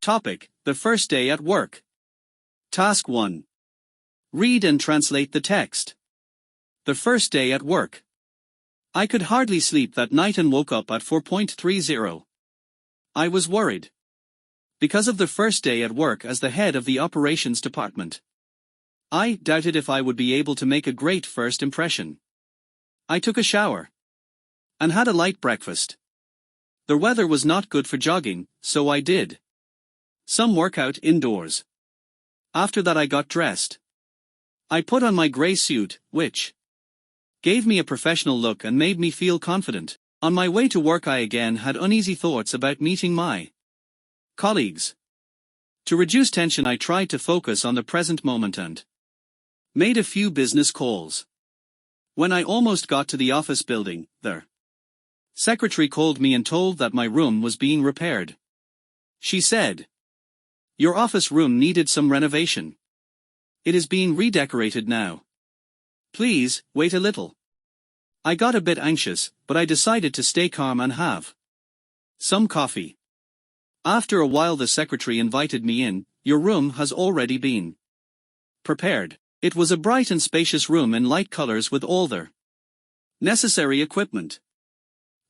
Topic: The first day at work. Task 1. Read and translate the text. The first day at work. I could hardly sleep that night and woke up at 4:30. I was worried. Because of the first day at work as the head of the operations department. I doubted if I would be able to make a great first impression. I took a shower. And had a light breakfast. The weather was not good for jogging, so I did some workout indoors. After that I got dressed. I put on my grey suit, which gave me a professional look and made me feel confident. On my way to work I again had uneasy thoughts about meeting my colleagues. To reduce tension I tried to focus on the present moment and made a few business calls. When I almost got to the office building, the secretary called me and told that my room was being repaired. She said, "Your office room needed some renovation. It is being redecorated now. Please, wait a little." I got a bit anxious, but I decided to stay calm and have some coffee. After a while the secretary invited me in. "Your room has already been prepared." It was a bright and spacious room in light colors with all the necessary equipment.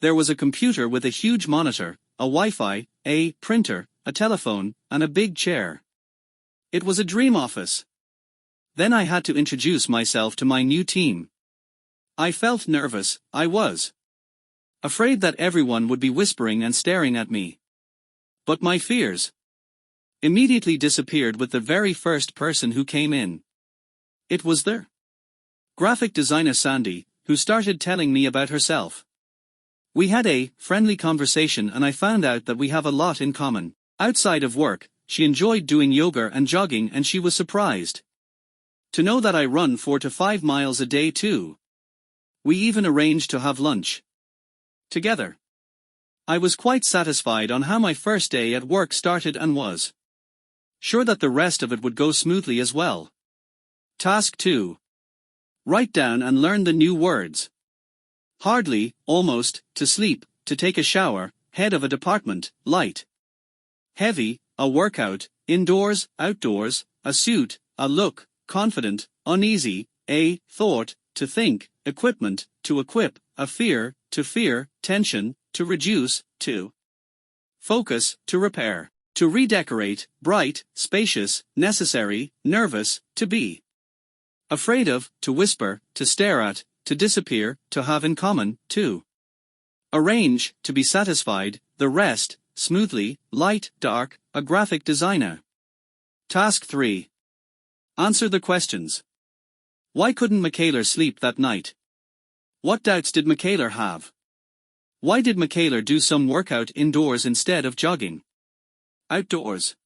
There was a computer with a huge monitor, a Wi-Fi, a printer, a telephone, and a big chair. It was a dream office. Then I had to introduce myself to my new team. I felt nervous. I was afraid that everyone would be whispering and staring at me. But my fears immediately disappeared with the very first person who came in. It was the graphic designer Sandy, who started telling me about herself. We had a friendly conversation and I found out that we have a lot in common. Outside of work, she enjoyed doing yoga and jogging and she was surprised to know that I run 4 to 5 miles a day too. We even arranged to have lunch together. I was quite satisfied on how my first day at work started and was sure that the rest of it would go smoothly as well. Task 2. Write down and learn the new words. Hardly, almost, to sleep, to take a shower, head of a department, light. Heavy, a workout, indoors, outdoors, a suit, a look, confident, uneasy, a thought, to think, equipment, to equip, a fear, to fear, tension, to reduce, to focus, to repair, to redecorate, bright, spacious, necessary, nervous, to be afraid of, to whisper, to stare at, to disappear, to have in common, to arrange, to be satisfied, the rest, smoothly, light, dark, a graphic designer. Task 3. Answer the questions. Why couldn't Michaela sleep that night? What doubts did Michaela have? Why did Michaela do some workout indoors instead of jogging outdoors?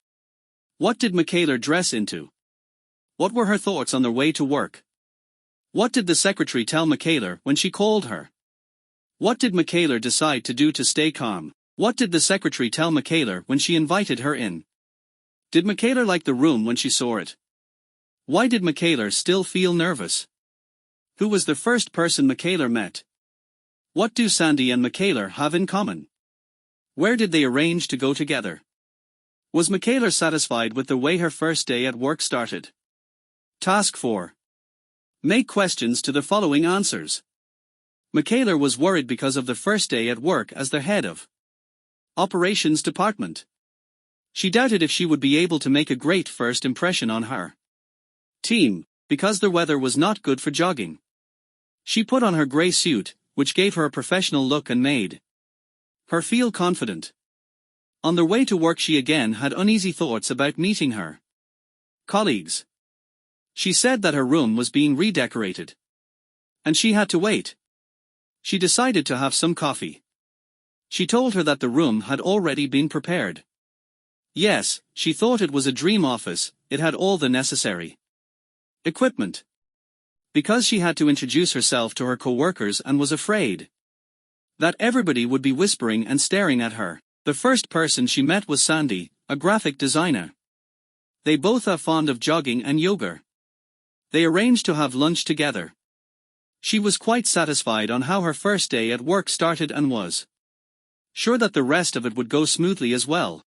What did Michaela dress into? What were her thoughts on their way to work? What did the secretary tell Michaela when she called her? What did Michaela decide to do to stay calm? What did the secretary tell Michaela when she invited her in? Did Michaela like the room when she saw it? Why did Michaela still feel nervous? Who was the first person Michaela met? What do Sandy and Michaela have in common? Where did they arrange to go together? Was Michaela satisfied with the way her first day at work started? Task 4. Make questions to the following answers. Michaela was worried because of the first day at work as the head of operations department. She doubted if she would be able to make a great first impression on her team, because the weather was not good for jogging. She put on her grey suit, which gave her a professional look and made her feel confident. On their way to work she again had uneasy thoughts about meeting her colleagues. She said that her room was being redecorated. And she had to wait. She decided to have some coffee. She told her that the room had already been prepared. Yes, she thought it was a dream office, it had all the necessary equipment. Because she had to introduce herself to her co-workers and was afraid that everybody would be whispering and staring at her. The first person she met was Sandy, a graphic designer. They both are fond of jogging and yoga. They arranged to have lunch together. She was quite satisfied on how her first day at work started and was sure that the rest of it would go smoothly as well.